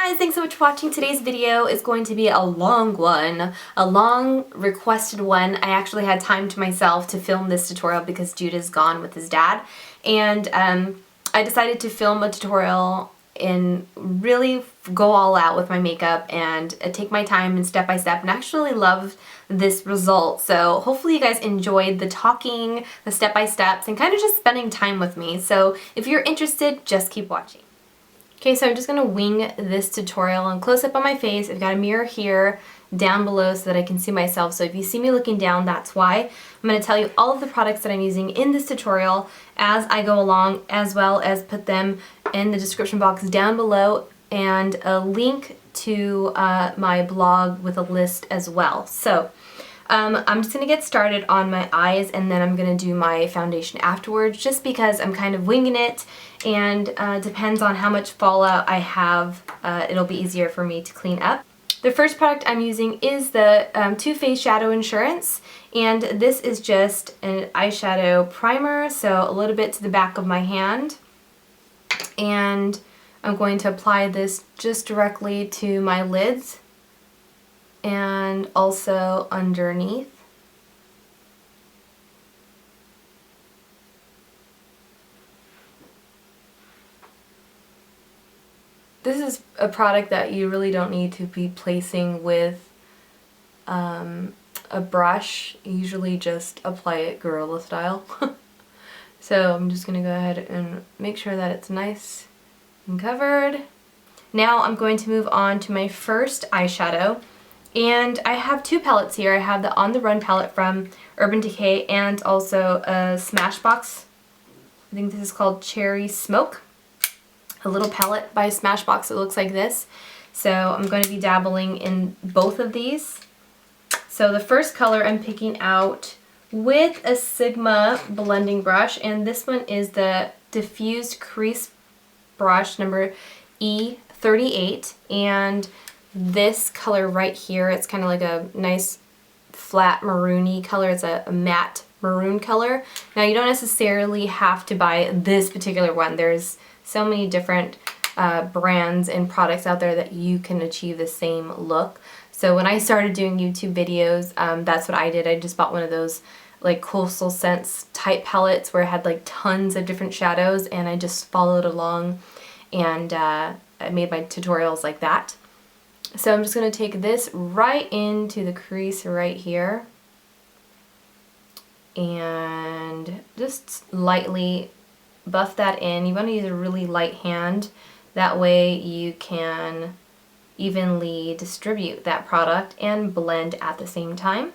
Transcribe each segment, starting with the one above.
guys, thanks so much for watching. Today's video is going to be a long one, a long requested one. I actually had time to myself to film this tutorial because Jude is gone with his dad, and I decided to film a tutorial and really go all out with my makeup and take my time and step by step, and actually love this result. So hopefully you guys enjoyed the talking, the step-by-steps, and kind of just spending time with me. So if you're interested, just keep watching. Okay, so I'm just going to wing this tutorial and close up on my face. I've got a mirror here down below so that I can see myself. So if you see me looking down, that's why. I'm going to tell you all of the products that I'm using in this tutorial as I go along, as well as put them in the description box down below, and a link to my blog with a list as well. So I'm just going to get started on my eyes, and then I'm going to do my foundation afterwards, just because I'm kind of winging it, and depends on how much fallout I have, it'll be easier for me to clean up. The first product I'm using is the Too Faced Shadow Insurance, and this is just an eyeshadow primer, so a little bit to the back of my hand, and I'm going to apply this just directly to my lids and also underneath. This is a product that you really don't need to be placing with a brush. You usually just apply it gorilla style. So I'm just going to go ahead and make sure that it's nice and covered. Now I'm going to move on to my first eyeshadow. And I have two palettes here. I have the On the Run palette from Urban Decay and also a Smashbox. I think this is called Cherry Smoke. A little palette by Smashbox that looks like this. So I'm going to be dabbling in both of these. So the first color I'm picking out with a Sigma blending brush, and this one is the Diffused Crease brush number E38, and this color right here, it's kind of like a nice flat maroony color. It's a matte maroon color. Now you don't necessarily have to buy this particular one. There's so many different brands and products out there that you can achieve the same look. So when I started doing YouTube videos, that's what I did. I just bought one of those like Coastal Scents type palettes where it had like tons of different shadows, and I just followed along, and I made my tutorials like that. So I'm just going to take this right into the crease right here and just lightly buff that in. You want to use a really light hand, that way you can evenly distribute that product and blend at the same time.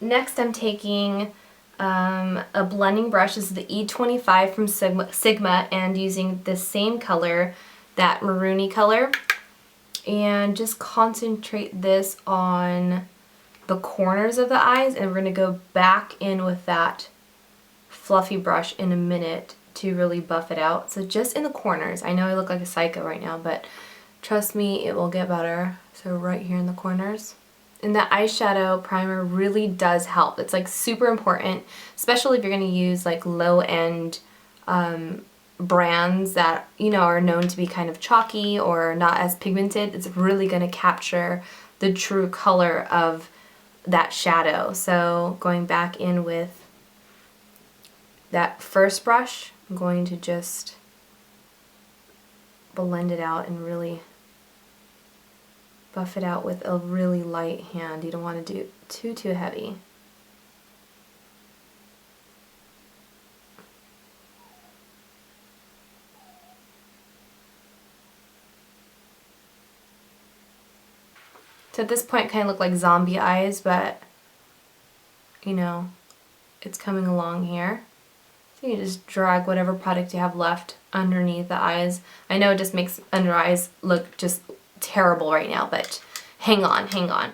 Next I'm taking a blending brush. This is the E25 from Sigma, and using the same color, that maroony color, and just concentrate this on the corners of the eyes, and we're going to go back in with that fluffy brush in a minute to really buff it out. So just in the corners. I know I look like a psycho right now, but trust me, it will get better. So right here in the corners. And the eyeshadow primer really does help. It's like super important, especially if you're going to use like low-end brands that, you know, are known to be kind of chalky or not as pigmented. It's really going to capture the true color of that shadow. So going back in with that first brush, I'm going to just blend it out and really buff it out with a really light hand. You don't want to do too heavy. So at this point, it kind of look like zombie eyes, but you know, it's coming along here. You can just drag whatever product you have left underneath the eyes. I know it just makes under eyes look just terrible right now, but hang on, hang on.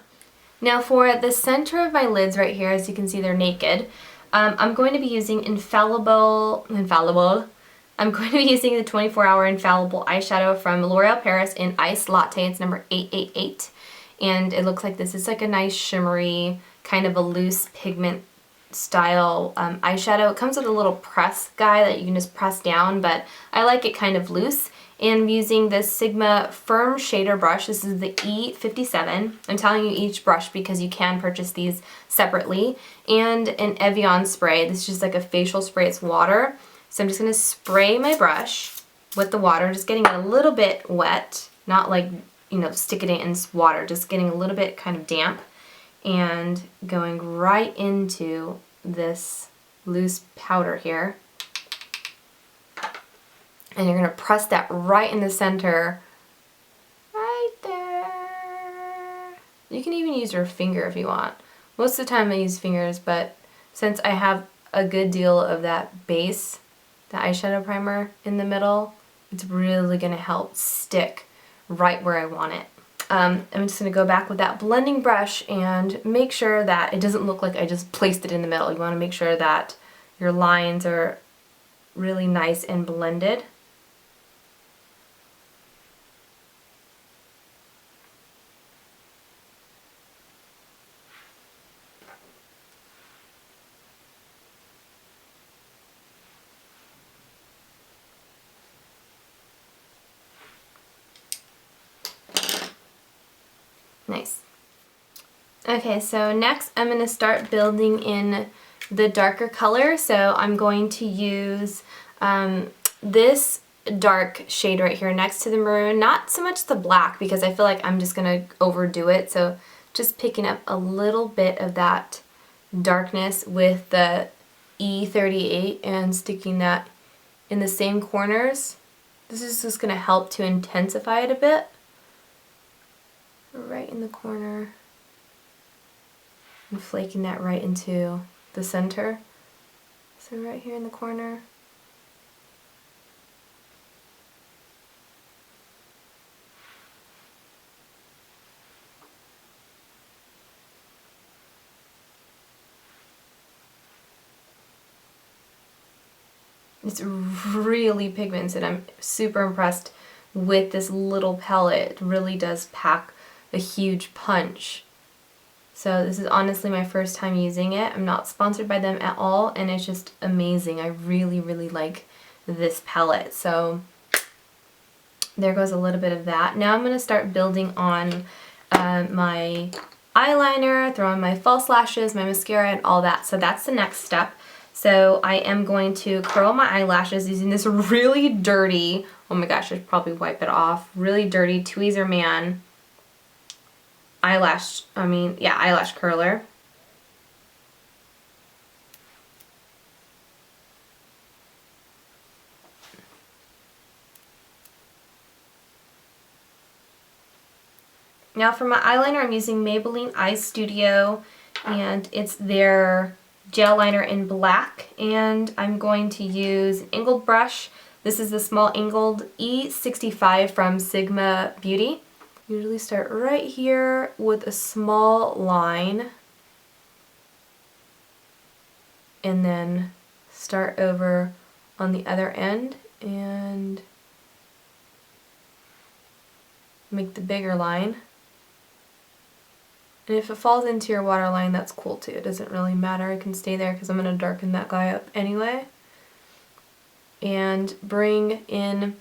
Now for the center of my lids right here, as you can see they're naked, I'm going to be using Infallible. I'm going to be using the 24-hour Infallible eyeshadow from L'Oreal Paris in Iced Latte. It's number 888. And it looks like this is like a nice shimmery, kind of a loose pigment style eyeshadow. It comes with a little press guy that you can just press down, but I like it kind of loose. And I'm using this Sigma Firm Shader Brush. This is the E57. I'm telling you each brush because you can purchase these separately. And an EVIAN spray. This is just like a facial spray. It's water. So I'm just going to spray my brush with the water, just getting it a little bit wet. Not like, you know, sticking it in water. Just getting a little bit kind of damp. And going right into this loose powder here. And you're going to press that right in the center, right there. You can even use your finger if you want. Most of the time I use fingers, but since I have a good deal of that base, the eyeshadow primer in the middle, it's really going to help stick right where I want it. I'm just going to go back with that blending brush and make sure that it doesn't look like I just placed it in the middle. You want to make sure that your lines are really nice and blended. Nice. Okay, so next I'm going to start building in the darker color. So I'm going to use this dark shade right here next to the maroon. Not so much the black because I feel like I'm just going to overdo it. So just picking up a little bit of that darkness with the E38 and sticking that in the same corners. This is just going to help to intensify it a bit. Right in the corner. And flaking that right into the center. So right here in the corner. It's really pigmented. I'm super impressed with this little palette. It really does pack a huge punch. So this is honestly my first time using it. I'm not sponsored by them at all, and it's just amazing. I really, really like this palette. So there goes a little bit of that. Now I'm going to start building on my eyeliner, throw on my false lashes, my mascara, and all that. So that's the next step. So I am going to curl my eyelashes using this really dirty, oh my gosh, I should probably wipe it off, really dirty Tweezer Man eyelash curler. Now for my eyeliner, I'm using Maybelline Eye Studio, and it's their gel liner in black, and I'm going to use an angled brush. This is the small angled E65 from Sigma Beauty. Usually start right here with a small line and then start over on the other end and make the bigger line. And if it falls into your waterline, that's cool too. It doesn't really matter. It can stay there because I'm going to darken that guy up anyway. And bring in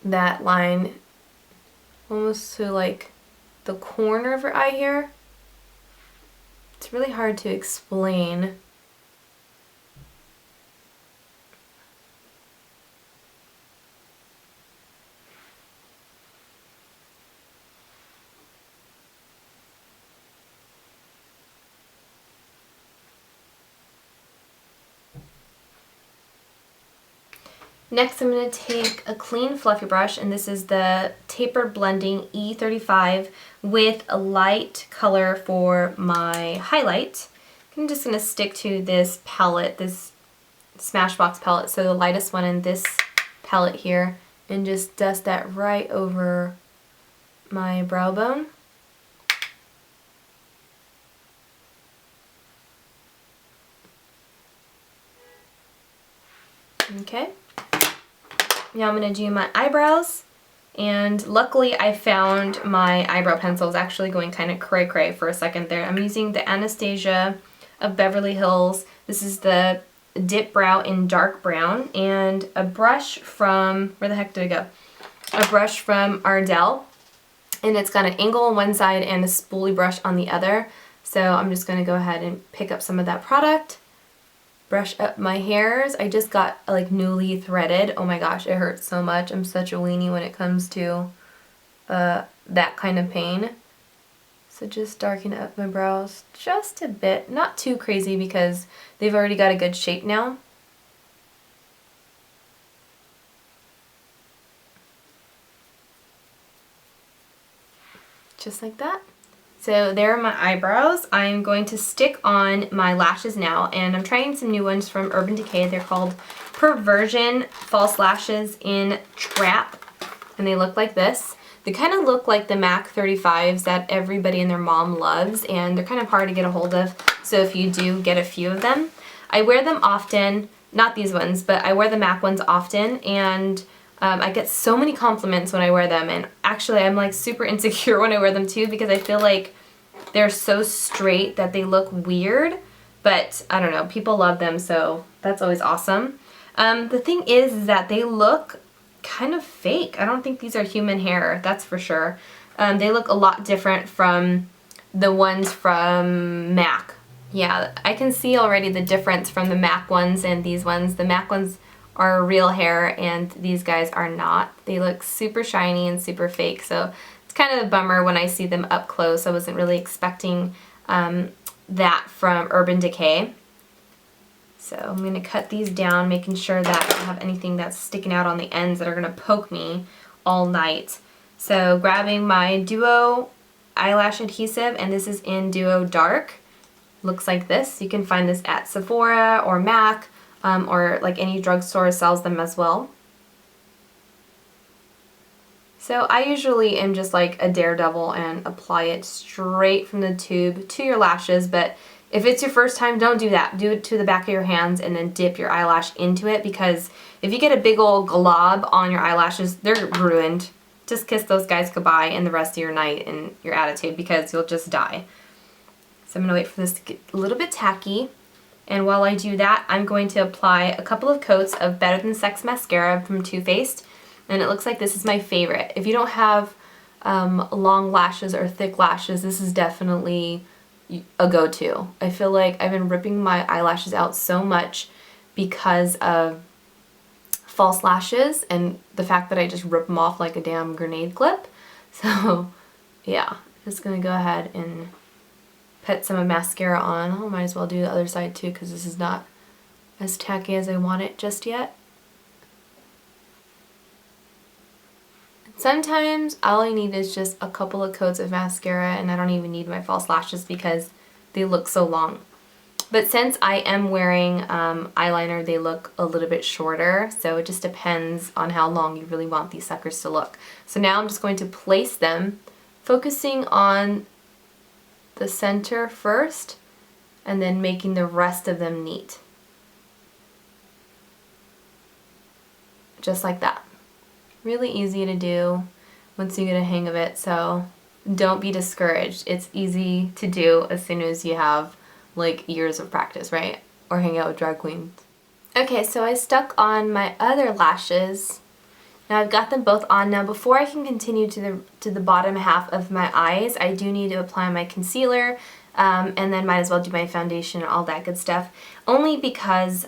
that line almost to like the corner of her eye here. It's really hard to explain. Next, I'm going to take a clean fluffy brush, and this is the Tapered Blending E35 with a light color for my highlight. I'm just going to stick to this palette, this Smashbox palette, so the lightest one in this palette here, and just dust that right over my brow bone. Okay. Now I'm going to do my eyebrows, and luckily I found my eyebrow pencil. I was actually going kind of cray-cray for a second there. I'm using the Anastasia of Beverly Hills. This is the DipBrow in dark brown, and a brush from, where the heck did it go? A brush from Arell, and it's got an angle on one side and a spoolie brush on the other. So I'm just going to go ahead and pick up some of that product, brush up my hairs. I just got like newly threaded. Oh my gosh, it hurts so much. I'm such a weenie when it comes to that kind of pain. So just darken up my brows just a bit, not too crazy because they've already got a good shape now. Just like that. So there are my eyebrows. I'm going to stick on my lashes now, and I'm trying some new ones from Urban Decay. They're called Perversion False Lashes in Trap, and they look like this. They kind of look like the MAC 35s that everybody and their mom loves, and they're kind of hard to get a hold of, so if you do, get a few of them. I wear them often, not these ones, but I wear the MAC ones often, and I get so many compliments when I wear them, and actually I'm like super insecure when I wear them too because I feel like they're so straight that they look weird, but I don't know, people love them, so that's always awesome. The thing is that they look kind of fake. I don't think these are human hair, that's for sure. They look a lot different from the ones from MAC. Yeah, I can see already the difference from the MAC ones and these ones. The MAC ones are real hair and these guys are not. They look super shiny and super fake, so it's kind of a bummer when I see them up close. I wasn't really expecting that from Urban Decay. So I'm going to cut these down, making sure that I don't have anything that's sticking out on the ends that are going to poke me all night. So grabbing my Duo eyelash adhesive, and this is in Duo Dark. Looks like this. You can find this at Sephora or MAC, or like any drugstore sells them as well. So I usually am just like a daredevil and apply it straight from the tube to your lashes, but if it's your first time, don't do that. Do it to the back of your hands and then dip your eyelash into it, because if you get a big old glob on your eyelashes, they're ruined. Just kiss those guys goodbye and the rest of your night and your attitude, because you'll just die. So I'm going to wait for this to get a little bit tacky. And while I do that, I'm going to apply a couple of coats of Better Than Sex Mascara from Too Faced. And it looks like this is my favorite. If you don't have long lashes or thick lashes, this is definitely a go-to. I feel like I've been ripping my eyelashes out so much because of false lashes and the fact that I just rip them off like a damn grenade clip. So yeah, just gonna go ahead and put some mascara on. I might as well do the other side too, because this is not as tacky as I want it just yet. Sometimes all I need is just a couple of coats of mascara and I don't even need my false lashes because they look so long. But since I am wearing eyeliner, they look a little bit shorter, so it just depends on how long you really want these suckers to look. So now I'm just going to place them, focusing on the center first and then making the rest of them neat. Just like that. Really easy to do once you get a hang of it, so don't be discouraged. It's easy to do as soon as you have like years of practice, right? Or hang out with drag queens. Okay, so I stuck on my other lashes. Now I've got them both on. Now before I can continue to the bottom half of my eyes, I do need to apply my concealer, and then might as well do my foundation and all that good stuff. Only because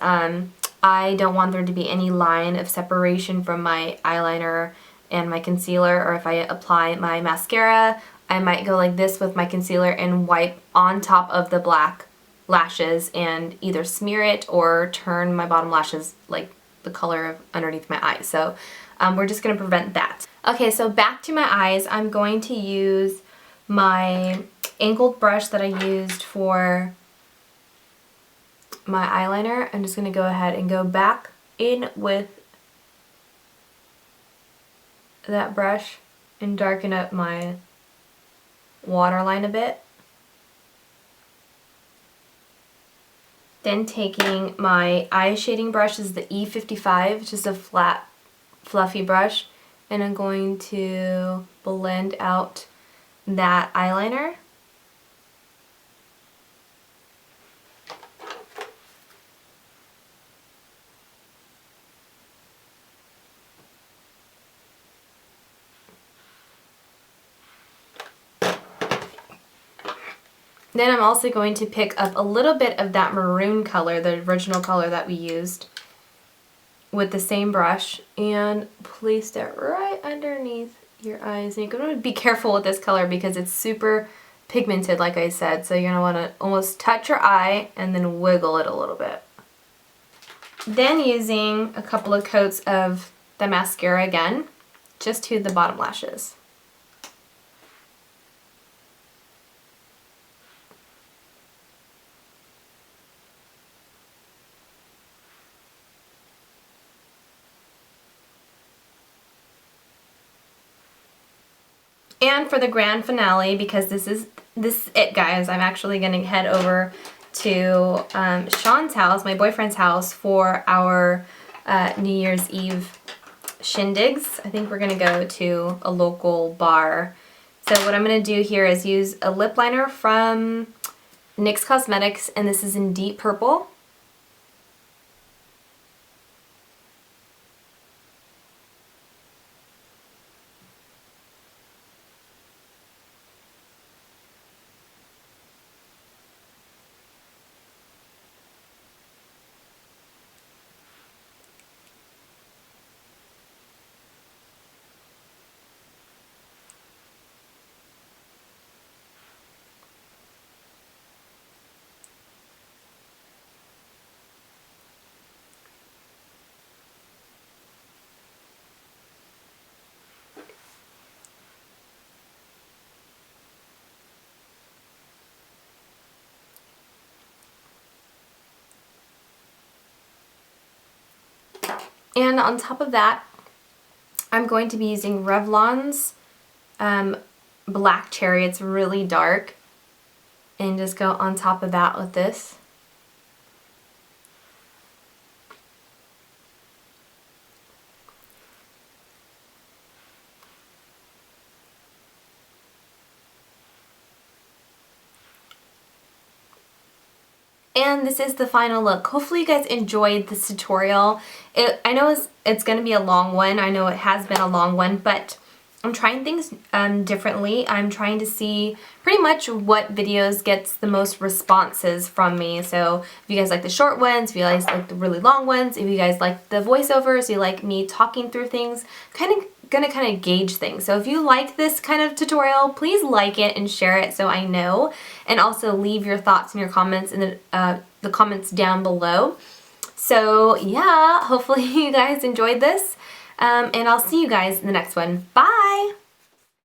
I don't want there to be any line of separation from my eyeliner and my concealer, or if I apply my mascara, I might go like this with my concealer and wipe on top of the black lashes and either smear it or turn my bottom lashes like the color of underneath my eyes. So we're just going to prevent that. Okay, so back to my eyes. I'm going to use my angled brush that I used for my eyeliner, I'm just going to go ahead and go back in with that brush and darken up my waterline a bit. Then taking my eye shading brush, this is the E55, just a flat, fluffy brush, and I'm going to blend out that eyeliner. Then I'm also going to pick up a little bit of that maroon color, the original color that we used, with the same brush, and place that right underneath your eyes. And you're going to be careful with this color because it's super pigmented, like I said, so you're going to want to almost touch your eye and then wiggle it a little bit. Then using a couple of coats of the mascara again, just to the bottom lashes. And for the grand finale, because this is it, guys, I'm actually going to head over to Sean's house, my boyfriend's house, for our New Year's Eve shindigs. I think we're going to go to a local bar. So what I'm going to do here is use a lip liner from NYX Cosmetics, and this is in deep purple. And on top of that, I'm going to be using Revlon's Black Cherry. It's really dark. And just go on top of that with this. And this is the final look. Hopefully you guys enjoyed this tutorial. I know it's going to be a long one. I know it has been a long one, but I'm trying things differently. I'm trying to see pretty much what videos gets the most responses from me. So if you guys like the short ones, if you guys like the really long ones, if you guys like the voiceovers, you like me talking through things, gonna gauge things. So if you like this kind of tutorial, please like it and share it so I know, and also leave your thoughts and your comments in the comments down below. So yeah, hopefully you guys enjoyed this, and I'll see you guys in the next one. Bye!